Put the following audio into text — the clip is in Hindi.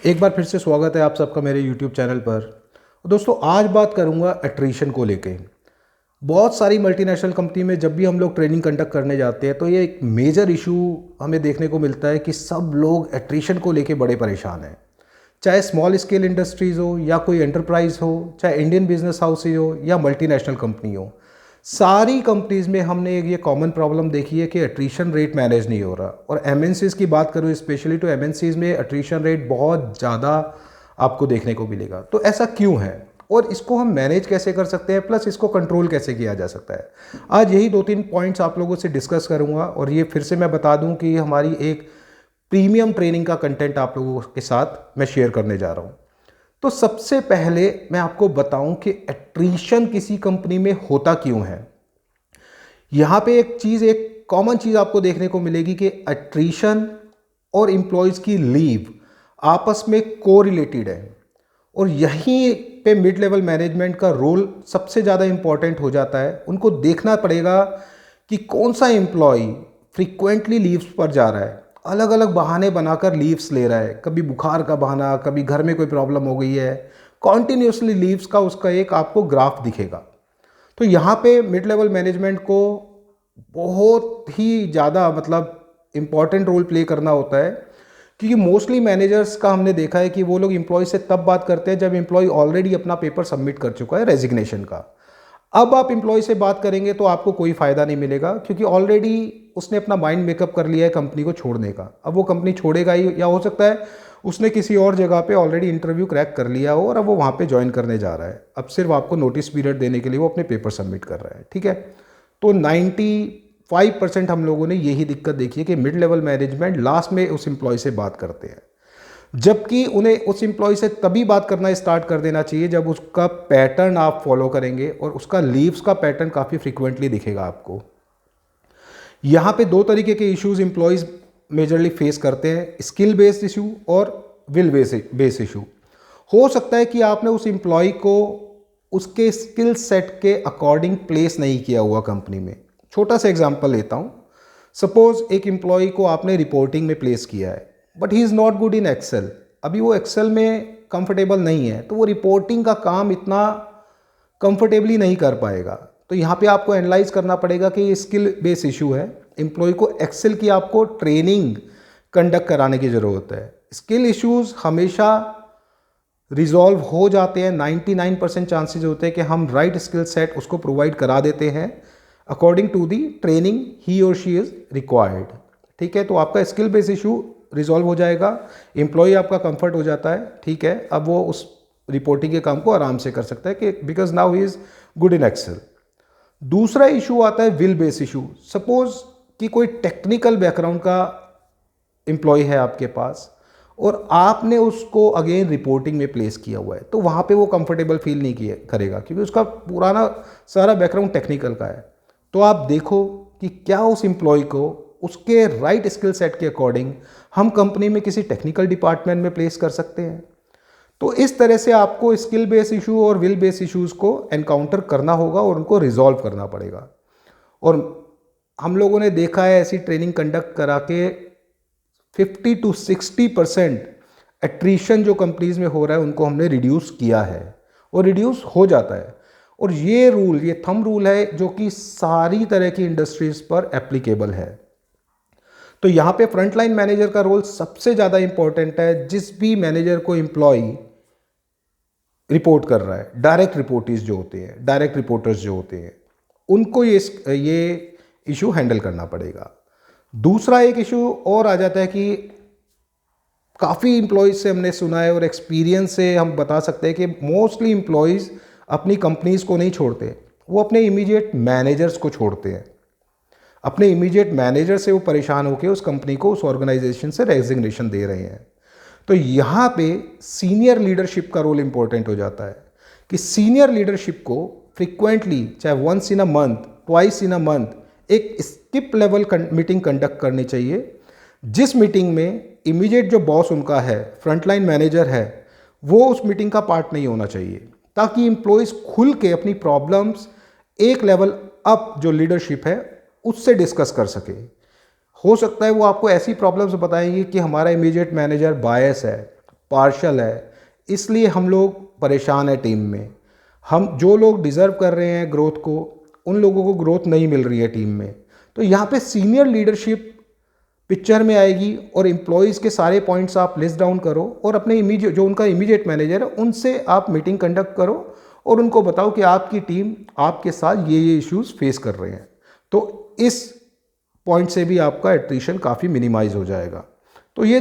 एक बार फिर से स्वागत है आप सबका मेरे YouTube चैनल पर। दोस्तों, आज बात करूंगा एट्रीशन को लेके। बहुत सारी मल्टीनेशनल कंपनी में जब भी हम लोग ट्रेनिंग कंडक्ट करने जाते हैं तो ये एक मेजर इशू हमें देखने को मिलता है कि सब लोग एट्रीशन को लेके बड़े परेशान हैं। चाहे स्मॉल स्केल इंडस्ट्रीज़ हो या कोई एंटरप्राइज हो, चाहे इंडियन बिजनेस हाउसेज हो या मल्टीनेशनल कंपनी हो, सारी कंपनीज में हमने एक ये कॉमन प्रॉब्लम देखी है कि एट्रीशन रेट मैनेज नहीं हो रहा। और एमएनसीज की बात करूँ स्पेशली, तो एमएनसीज में एट्रीशन रेट बहुत ज़्यादा आपको देखने को मिलेगा। तो ऐसा क्यों है और इसको हम मैनेज कैसे कर सकते हैं, प्लस इसको कंट्रोल कैसे किया जा सकता है। आज यही 2-3 पॉइंट्स आप लोगों से डिस्कस करूंगा। और ये फिर से मैं बता दूं कि हमारी एक प्रीमियम ट्रेनिंग का कंटेंट आप लोगों के साथ मैं शेयर करने जा रहा हूं। तो सबसे पहले मैं आपको बताऊं कि एट्रीशन किसी कंपनी में होता क्यों है। यहां पे एक कॉमन चीज आपको देखने को मिलेगी कि एट्रीशन और एम्प्लॉयज की लीव आपस में कोरिलेटेड है। और यहीं पे मिड लेवल मैनेजमेंट का रोल सबसे ज़्यादा इंपॉर्टेंट हो जाता है। उनको देखना पड़ेगा कि कौन सा एम्प्लॉय फ्रीक्वेंटली लीव्स पर जा रहा है, अलग अलग बहाने बनाकर लीव्स ले रहा है। कभी बुखार का बहाना, कभी घर में कोई प्रॉब्लम हो गई है, कॉन्टिन्यूसली लीव्स का उसका एक आपको ग्राफ दिखेगा। तो यहाँ पे मिड लेवल मैनेजमेंट को बहुत ही ज़्यादा इम्पॉर्टेंट रोल प्ले करना होता है, क्योंकि मोस्टली मैनेजर्स का हमने देखा है कि वो लोग एम्प्लॉय से तब बात करते हैं जब एम्प्लॉय ऑलरेडी अपना पेपर सबमिट कर चुका है रेजिग्नेशन का। अब आप एम्प्लॉय से बात करेंगे तो आपको कोई फ़ायदा नहीं मिलेगा, क्योंकि ऑलरेडी उसने अपना माइंड मेकअप कर लिया है कंपनी को छोड़ने का। अब वो कंपनी छोड़ेगा ही, या हो सकता है उसने किसी और जगह पे ऑलरेडी इंटरव्यू क्रैक कर लिया हो और अब वो वहाँ पे ज्वाइन करने जा रहा है। अब सिर्फ आपको नोटिस पीरियड देने के लिए वो अपने पेपर सबमिट कर रहा है। ठीक है, तो 95% हम लोगों ने यही दिक्कत देखी है कि मिड लेवल मैनेजमेंट लास्ट में उस एम्प्लॉय से बात करते हैं, जबकि उन्हें उस एम्प्लॉय से तभी बात करना स्टार्ट कर देना चाहिए जब उसका पैटर्न आप फॉलो करेंगे और उसका लीव्स का पैटर्न काफ़ी फ्रीक्वेंटली दिखेगा आपको। यहाँ पे दो तरीके के इश्यूज एम्प्लॉयज़ मेजरली फेस करते हैं, स्किल बेस्ड इशू और विल बेस्ड इशू। हो सकता है कि आपने उस एम्प्लॉय को उसके स्किल सेट के अकॉर्डिंग प्लेस नहीं किया हुआ कंपनी में। छोटा सा एग्जांपल लेता हूँ। सपोज एक एम्प्लॉय को आपने रिपोर्टिंग में प्लेस किया है, but he is not good in Excel. अभी वो एक्सेल में कंफर्टेबल नहीं है, तो वो रिपोर्टिंग का काम इतना कंफर्टेबली नहीं कर पाएगा। तो यहाँ पे आपको एनालाइज करना पड़ेगा कि ये स्किल बेस इशू है। एम्प्लॉय को एक्सेल की आपको ट्रेनिंग कंडक्ट कराने की ज़रूरत है। स्किल इश्यूज हमेशा रिजॉल्व हो जाते हैं। 99% चांसेज होते हैं कि हम राइट स्किल सेट उसको प्रोवाइड करा देते हैं अकॉर्डिंग टू दी ट्रेनिंग ही और शी इज़ रिक्वायर्ड। ठीक है, तो आपका स्किल बेस इशू रिजॉल्व हो जाएगा, एम्प्लॉय आपका कंफर्ट हो जाता है। ठीक है, अब वो उस रिपोर्टिंग के काम को आराम से कर सकता है कि because now he is good in Excel. दूसरा इशू आता है विल बेस इशू। सपोज कि कोई टेक्निकल बैकग्राउंड का एम्प्लॉय है आपके पास और आपने उसको अगेन रिपोर्टिंग में प्लेस किया हुआ है, तो वहाँ पे वो कंफर्टेबल फील नहीं किया करेगा, क्योंकि उसका पुराना सारा बैकग्राउंड टेक्निकल का है। तो आप देखो कि क्या उस एम्प्लॉय को उसके राइट स्किल सेट के अकॉर्डिंग हम कंपनी में किसी टेक्निकल डिपार्टमेंट में प्लेस कर सकते हैं। तो इस तरह से आपको स्किल बेस इशू और विल बेस इश्यूज़ को एनकाउंटर करना होगा और उनको रिजॉल्व करना पड़ेगा। और हम लोगों ने देखा है ऐसी ट्रेनिंग कंडक्ट करा के 50 to 60% एट्रीशन जो कंपनीज में हो रहा है उनको हमने रिड्यूस किया है और रिड्यूस हो जाता है। और ये थंब रूल है जो कि सारी तरह की इंडस्ट्रीज पर एप्लीकेबल है। तो यहाँ पे फ्रंटलाइन मैनेजर का रोल सबसे ज़्यादा इंपॉर्टेंट है। जिस भी मैनेजर को एम्प्लॉय रिपोर्ट कर रहा है, डायरेक्ट रिपोर्टीज जो होते हैं, डायरेक्ट रिपोर्टर्स जो होते हैं, उनको ये इशू हैंडल करना पड़ेगा। दूसरा एक इशू और आ जाता है कि काफ़ी एम्प्लॉयज़ से हमने सुना है और एक्सपीरियंस से हम बता सकते हैं कि मोस्टली एम्प्लॉयज़ अपनी कंपनीज़ को नहीं छोड़ते, वो अपने इमीडिएट मैनेजर्स को छोड़ते हैं। अपने इमीडिएट मैनेजर से वो परेशान होकर उस कंपनी को, उस ऑर्गेनाइजेशन से रेजिग्नेशन दे रहे हैं। तो यहाँ पे सीनियर लीडरशिप का रोल इंपॉर्टेंट हो जाता है कि सीनियर लीडरशिप को फ्रिक्वेंटली, चाहे once in a month, twice in a month, एक स्किप लेवल मीटिंग कंडक्ट करनी चाहिए, जिस मीटिंग में इमीडिएट जो बॉस उनका है, फ्रंटलाइन मैनेजर है, वो उस मीटिंग का पार्ट नहीं होना चाहिए, ताकि एम्प्लॉयज़ खुल के अपनी प्रॉब्लम्स एक लेवल अप जो लीडरशिप है उससे डिस्कस कर सके। हो सकता है वो आपको ऐसी प्रॉब्लम्स बताएंगे कि हमारा इमीडिएट मैनेजर बायस है, पार्शल है, इसलिए हम लोग परेशान हैं टीम में। हम जो लोग डिज़र्व कर रहे हैं ग्रोथ को, उन लोगों को ग्रोथ नहीं मिल रही है टीम में। तो यहाँ पे सीनियर लीडरशिप पिक्चर में आएगी और एम्प्लॉयज़ के सारे पॉइंट्स आप लिस्ट डाउन करो और अपने इमीडिएट जो उनका इमीडिएट मैनेजर है उनसे आप मीटिंग कंडक्ट करो और उनको बताओ कि आपकी टीम आपके साथ ये इश्यूज़ फेस कर रहे हैं। तो इस पॉइंट से भी आपका एट्रिशन काफ़ी मिनिमाइज़ हो जाएगा। तो ये